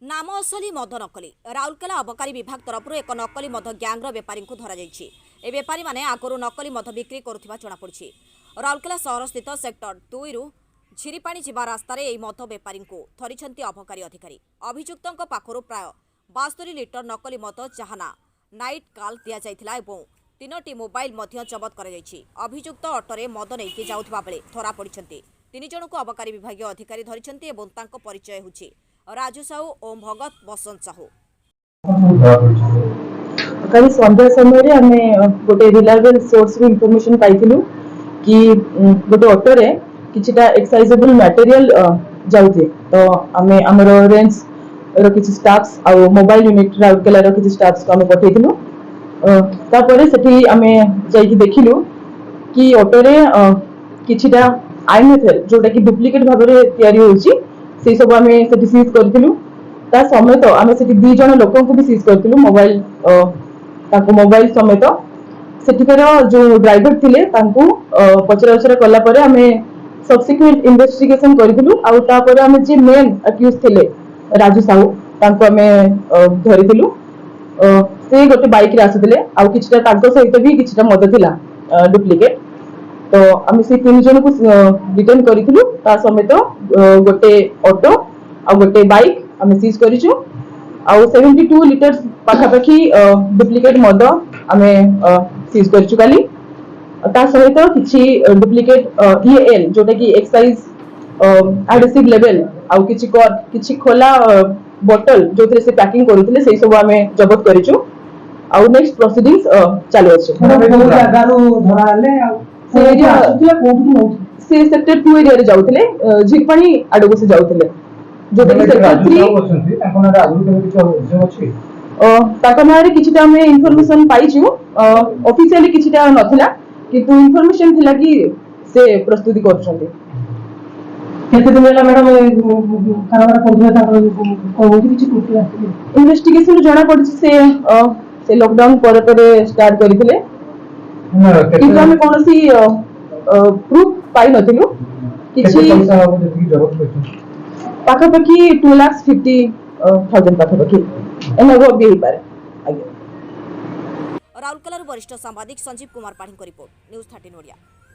नाम असली मद नकली राउरकेला अबकारी विभाग तरफ एक नकली मद ग्यांग्र बेपारी को धरा जाइछि। ए बेपारी माने आगरू नकली मद बिक्री करुथिबा जଣାपड़िछि। राउरकेला शहर स्थित सेक्टर 2 रु झिरीपाणी जिबा रास्तार एही मद बेपारी को धरिछन्ति अबकारी अधिकारी। अभियुक्तଙ୍କ पाखरु प्राय 72 लिटर नकली मद चाहना नाइट काल दिया जाइथिला एवं 3टी मोबाइल मध्य जबत करा जाइछि। अभियुक्त ऑटोरे मद नेइके जाउथिबा बेले धरा पड़िछन्ति। 3 जनक अबकारी विभाग अधिकारी धरिछन्ति एवं तांको परिचय होछि राजू साहू, ओम भगत, बसंत साहू। कल संध्या समय रे हमें गोटे रिलायबल सोर्स रे इंफॉर्मेशन पाइथिलु कि गोटे ऑटो रे किछिटा एक्साइजेबल मटेरियल जाउथे। तो हमें हमर रेंज रो किछि स्टाफ्स आ मोबाइल यूनिट राउरकेला रो किछि स्टाफ्स को हमें पठेइथिलु। तापरे सेठी हमें जाइकि देखिलु कि ऑटो रे किछिटा आईएमएफएल जोटा कि डुप्लीकेट भाबरे तयारी होछि से सब आम से सीज करूँ। समेत आम से 2 जन लोक भी सीज करूँ मोबाइल मोबाइल समेत सेठिकार जो ड्राइवर थिले पचरा उचरा कलापर आम सब्सिक्वेंट इन्वेस्टिगेशन करूँ। आम जे मेन अक्यूज थिले राजू साहू आम धरी से गोटे बाइक रे आसुले आ सहित भी किछिटा मद थिला डुप्लीकेट। तो आम से 3 जन को डिटेन करूँ। समेत गोटे ऑटो आ गोटे बाइक आम सीज करूँ। 72 लिटर पाखापाखि डुप्लीकेट मद आम सीज करूँ काली। सहित किछि डुप्लीकेट ईएल जोटा कि एक्साइज एडहेसिव लेवल आउ किछि खोला बोतल जो से पैकिंग करूले से सब आम जबत करूँ। आउ नेक्स्ट प्रोसीडिंग्स चालू अछि। से सेक्टर 2 एरिया रे जाउतले झिरपाणी आडको से जाउतले जोटा कि सेक्टर 3 ताका मारे किछिटा हमें इंफॉर्मेशन पाइछु। ऑफिशियली किछिटा नथिला किंतु इंफॉर्मेशन थिला कि से प्रस्तुति करछन्ते। केते दिन होला मैडम कारोबार करथले कोन किछि टुटी आछि इन्वेस्टिगेशन जणा पड़छि से लॉकडाउन पर स्टार्ट करिथिले किंतु हमें कोनोसी प्रूफ पाई नथिलु किछि पाखापाखि 2,50,000 पाखापाखि एनगो भी पारे। राउरकेला वरिष्ठ सांबादिक संजीव कुमार पाढ़ी रिपोर्ट न्यूज 13 ओडिया।